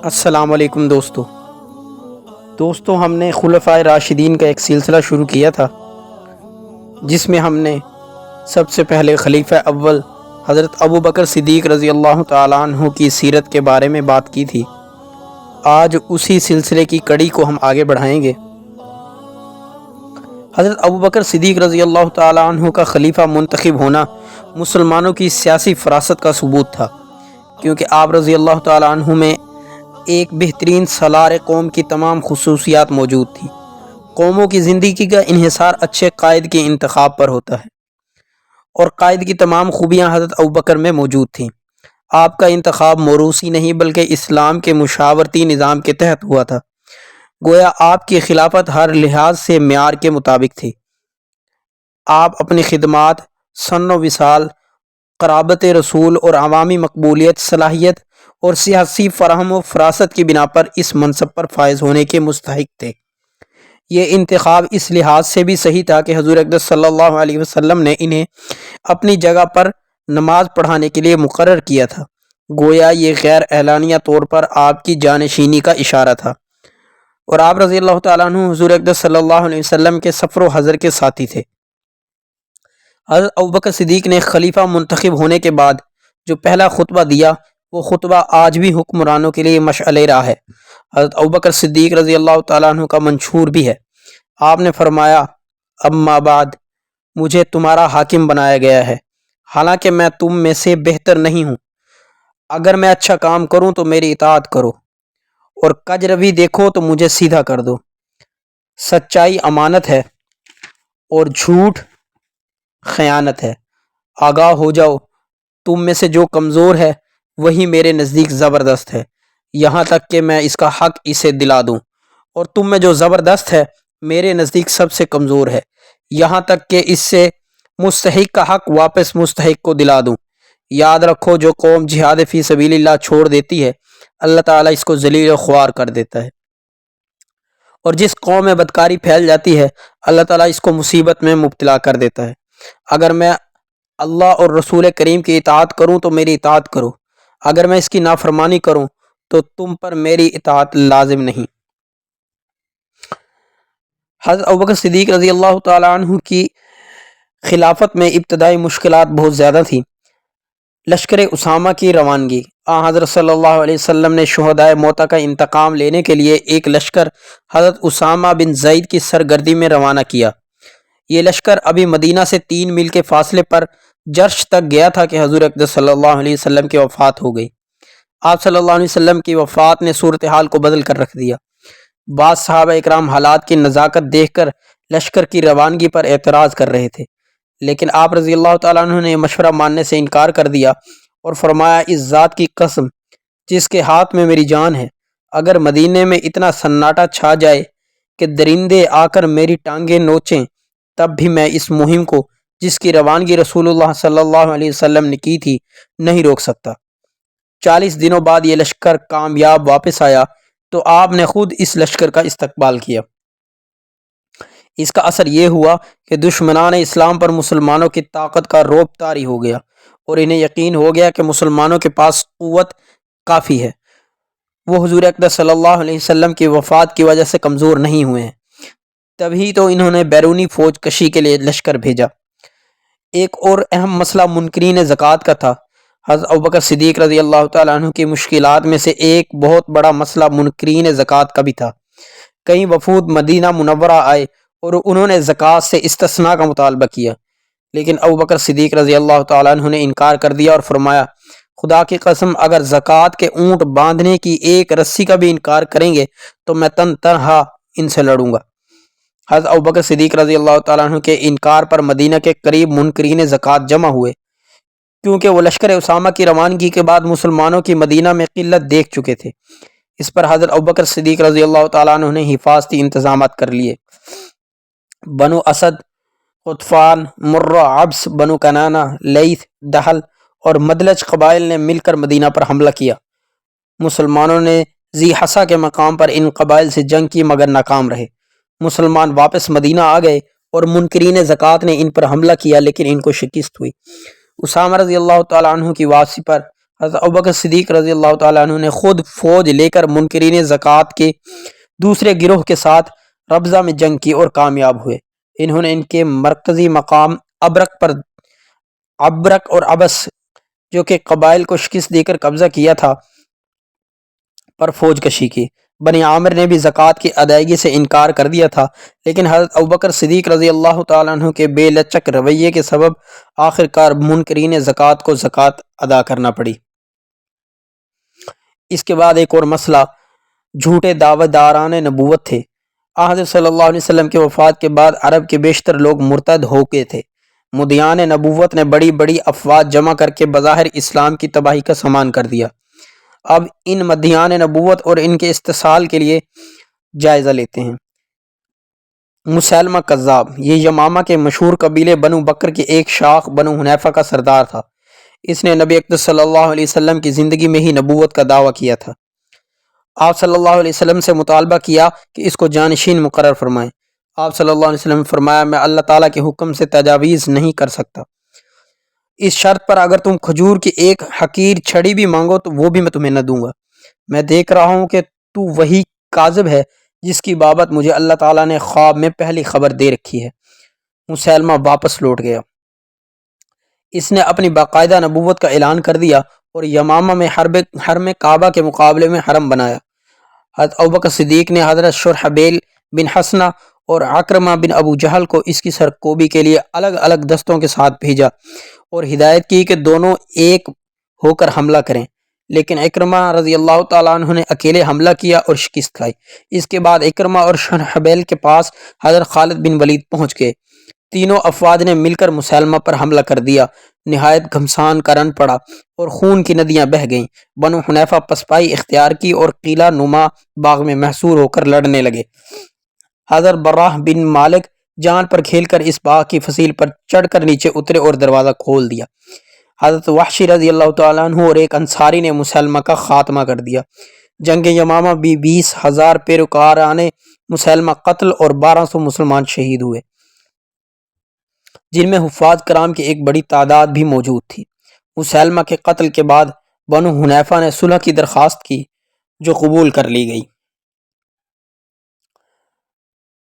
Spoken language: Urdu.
السلام علیکم دوستو ہم نے خلفائے راشدین کا ایک سلسلہ شروع کیا تھا جس میں ہم نے سب سے پہلے خلیفہ اول حضرت ابو بکر صدیق رضی اللہ تعالیٰ عنہ کی سیرت کے بارے میں بات کی تھی۔ آج اسی سلسلے کی کڑی کو ہم آگے بڑھائیں گے۔ حضرت ابو بکر صدیق رضی اللہ تعالیٰ عنہ کا خلیفہ منتخب ہونا مسلمانوں کی سیاسی فراست کا ثبوت تھا، کیونکہ آپ رضی اللہ تعالیٰ عنہ میں ایک بہترین سالار قوم کی تمام خصوصیات موجود تھیں۔ قوموں کی زندگی کا انحصار اچھے قائد کے انتخاب پر ہوتا ہے، اور قائد کی تمام خوبیاں حضرت ابوبکر میں موجود تھیں۔ آپ کا انتخاب موروثی نہیں بلکہ اسلام کے مشاورتی نظام کے تحت ہوا تھا۔ گویا آپ کی خلافت ہر لحاظ سے معیار کے مطابق تھی۔ آپ اپنی خدمات، سن و وصال، قرابت رسول اور عوامی مقبولیت، صلاحیت اور سیاسی فراہم و فراست کی بنا پر اس منصب پر فائز ہونے کے مستحق تھے۔ یہ انتخاب اس لحاظ سے بھی صحیح تھا کہ حضور اقدس صلی اللہ علیہ وسلم نے انہیں اپنی جگہ پر نماز پڑھانے کے لیے مقرر کیا تھا۔ گویا یہ غیر اعلانیہ طور پر آپ کی جانشینی کا اشارہ تھا، اور آپ رضی اللہ تعالیٰ عنہ حضور اقدس صلی اللہ علیہ وسلم کے سفر و حضر کے ساتھی تھے۔ حضرت ابوبکر صدیق نے خلیفہ منتخب ہونے کے بعد جو پہلا خطبہ دیا، وہ خطبہ آج بھی حکمرانوں کے لیے مشعل راہ ہے۔ حضرت ابوبکر صدیق رضی اللہ تعالیٰ عنہ کا منشور بھی ہے۔ آپ نے فرمایا، اما بعد، مجھے تمہارا حاکم بنایا گیا ہے، حالانکہ میں تم میں سے بہتر نہیں ہوں۔ اگر میں اچھا کام کروں تو میری اطاعت کرو، اور کج روی دیکھو تو مجھے سیدھا کر دو۔ سچائی امانت ہے اور جھوٹ خیانت ہے۔ آگاہ ہو جاؤ، تم میں سے جو کمزور ہے وہی میرے نزدیک زبردست ہے، یہاں تک کہ میں اس کا حق اسے دلا دوں، اور تم میں جو زبردست ہے میرے نزدیک سب سے کمزور ہے، یہاں تک کہ اس سے مستحق کا حق واپس مستحق کو دلا دوں۔ یاد رکھو، جو قوم جہاد فی سبیل اللہ چھوڑ دیتی ہے، اللہ تعالیٰ اس کو ذلیل و خوار کر دیتا ہے، اور جس قوم میں بدکاری پھیل جاتی ہے، اللہ تعالیٰ اس کو مصیبت میں مبتلا کر دیتا ہے۔ اگر میں اللہ اور رسول کریم کی اطاعت کروں تو میری اطاعت کرو، اگر میں اس کی نافرمانی کروں تو تم پر میری اطاعت لازم نہیں۔ حضرت ابوبکر صدیق رضی اللہ تعالیٰ عنہ کی خلافت میں ابتدائی مشکلات بہت زیادہ تھیں۔ لشکر اسامہ کی روانگی۔ حضرت صلی اللہ علیہ وسلم نے شہدائے موتا کا انتقام لینے کے لیے ایک لشکر حضرت اسامہ بن زید کی سرگردی میں روانہ کیا۔ یہ لشکر ابھی مدینہ سے 3 میل کے فاصلے پر جرش تک گیا تھا کہ حضور اقدس صلی اللہ علیہ وسلم کی وفات ہو گئی۔ آپ صلی اللہ علیہ وسلم کی وفات نے صورتحال کو بدل کر رکھ دیا۔ بعض صحابہ اکرام حالات کی نزاکت دیکھ کر لشکر کی روانگی پر اعتراض کر رہے تھے، لیکن آپ رضی اللہ تعالیٰ عنہ نے مشورہ ماننے سے انکار کر دیا اور فرمایا، اس ذات کی قسم جس کے ہاتھ میں میری جان ہے، اگر مدینے میں اتنا سناٹا چھا جائے کہ درندے آ کر میری ٹانگیں نوچیں، تب بھی میں اس مہم کو جس کی روانگی رسول اللہ صلی اللہ علیہ وسلم نے کی تھی نہیں روک سکتا۔ 40 دنوں بعد یہ لشکر کامیاب واپس آیا تو آپ نے خود اس لشکر کا استقبال کیا۔ اس کا اثر یہ ہوا کہ دشمنان اسلام پر مسلمانوں کی طاقت کا رعب طاری ہو گیا، اور انہیں یقین ہو گیا کہ مسلمانوں کے پاس قوت کافی ہے۔ وہ حضور اقدس صلی اللہ علیہ وسلم کی وفات کی وجہ سے کمزور نہیں ہوئے ہیں۔ تبھی تو انہوں نے بیرونی فوج کشی کے لیے لشکر بھیجا۔ ایک اور اہم مسئلہ منکرین زکوٰۃ کا تھا۔ حضرت ابوبکر صدیق رضی اللہ تعالیٰ عنہ کی مشکلات میں سے ایک بہت بڑا مسئلہ منکرین زکوٰۃ کا بھی تھا۔ کئی وفود مدینہ منورہ آئے اور انہوں نے زکوٰۃ سے استثناء کا مطالبہ کیا، لیکن ابوبکر صدیق رضی اللہ تعالیٰ عنہ نے انکار کر دیا اور فرمایا، خدا کی قسم، اگر زکوٰۃ کے اونٹ باندھنے کی ایک رسی کا بھی انکار کریں گے تو میں تن تنہا ان سے لڑوں گا۔ حضرت ابوبکر صدیق رضی اللہ تعالیٰ عنہ کے انکار پر مدینہ کے قریب منکرین زکوٰۃ جمع ہوئے، کیونکہ وہ لشکر اسامہ کی روانگی کے بعد مسلمانوں کی مدینہ میں قلت دیکھ چکے تھے۔ اس پر حضرت ابوبکر صدیق رضی اللہ تعالیٰ عنہ نے حفاظتی انتظامات کر لیے۔ بنو اسد، غطفان، مرہ، عبس، بنو کنانہ، لیث، دہل اور مدلج قبائل نے مل کر مدینہ پر حملہ کیا۔ مسلمانوں نے ذی حصہ کے مقام پر ان قبائل سے جنگ کی مگر ناکام رہے۔ مسلمان واپس مدینہ آ گئے اور منکرین زکوٰۃ نے ان پر حملہ کیا، لیکن ان کو شکست ہوئی۔ اسامہ رضی اللہ تعالیٰ عنہ کی واپسی پر حضرت ابوبکر صدیق رضی اللہ تعالیٰ عنہ نے خود فوج لے کر منکرین زکوٰۃ کے دوسرے گروہ کے ساتھ ربضہ میں جنگ کی اور کامیاب ہوئے۔ انہوں نے ان کے مرکزی مقام ابرک اور ابس جو کہ قبائل کو شکست دے کر قبضہ کیا تھا پر فوج کشی کی۔ بنی عامر نے بھی زکوٰۃ کی ادائیگی سے انکار کر دیا تھا، لیکن حضرت ابوبکر صدیق رضی اللہ تعالیٰ عنہ کے بے لچک رویے کے سبب آخرکار منکرین زکوٰۃ کو زکوٰۃ ادا کرنا پڑی۔ اس کے بعد ایک اور مسئلہ جھوٹے دعوت داران نبوت تھے۔ حضرت صلی اللہ علیہ وسلم کی وفات کے بعد عرب کے بیشتر لوگ مرتد ہو گئے تھے۔ مدعیان نبوت نے بڑی بڑی افواج جمع کر کے بظاہر اسلام کی تباہی کا سامان کر دیا۔ اب ان مدعیان نبوت اور ان کے استحصال کے لیے جائزہ لیتے ہیں۔ مسیلمہ کذاب، یہ یمامہ کے مشہور قبیلے بنو بکر کی ایک شاخ بنو حنیفہ کا سردار تھا۔ اس نے نبی اکرم صلی اللہ علیہ وسلم کی زندگی میں ہی نبوت کا دعویٰ کیا تھا۔ آپ صلی اللہ علیہ وسلم سے مطالبہ کیا کہ اس کو جانشین مقرر فرمائیں۔ آپ صلی اللہ علیہ وسلم نے فرمایا، میں اللہ تعالیٰ کے حکم سے تجاویز نہیں کر سکتا، اس شرط پر اگر تم کھجور کی ایک حقیر چھڑی بھی مانگو تو وہ بھی میں تمہیں نہ دوں گا۔ میں دیکھ رہا ہوں کہ تو وہی کاذب ہے جس کی بابت مجھے اللہ تعالیٰ نے خواب میں پہلی خبر دے رکھی ہے۔ مسیلمہ واپس لوٹ گیا۔ اس نے اپنی باقاعدہ نبوت کا اعلان کر دیا اور یمامہ میں حرم کعبہ کے مقابلے میں حرم بنایا۔ حضرت ابوبکر صدیق نے حضرت شرحبیل بن حسنہ اور عکرمہ بن ابو جہل کو اس کی سرکوبی کے لیے الگ الگ دستوں کے ساتھ بھیجا اور ہدایت کی کہ دونوں ایک ہو کر حملہ کریں، لیکن عکرمہ رضی اللہ تعالیٰ عنہ نے اکیلے حملہ کیا اور شکست کھائی۔ اس کے بعد عکرمہ اور شرحبیل کے پاس حضرت خالد بن ولید پہنچ گئے۔ تینوں افواج نے مل کر مسیلمہ پر حملہ کر دیا۔ نہایت گھمسان کا رن پڑا اور خون کی ندیاں بہہ گئیں۔ بنو حنیفہ پسپائی اختیار کی اور قلعہ نما باغ میں محصور ہو کر لڑنے لگے۔ حضرت براہ بن مالک جان پر کھیل کر اس باغ کی فصیل پر چڑھ کر نیچے اترے اور دروازہ کھول دیا۔ حضرت وحشی رضی اللہ تعالیٰ عنہ اور ایک انصاری نے مسیلمہ کا خاتمہ کر دیا۔ جنگ یمامہ بھی 20,000 پیروکاران مسیلمہ قتل اور 1200 مسلمان شہید ہوئے، جن میں حفاظ کرام کی ایک بڑی تعداد بھی موجود تھی۔ مسیلمہ کے قتل کے بعد بنو حنیفہ نے صلح کی درخواست کی جو قبول کر لی گئی۔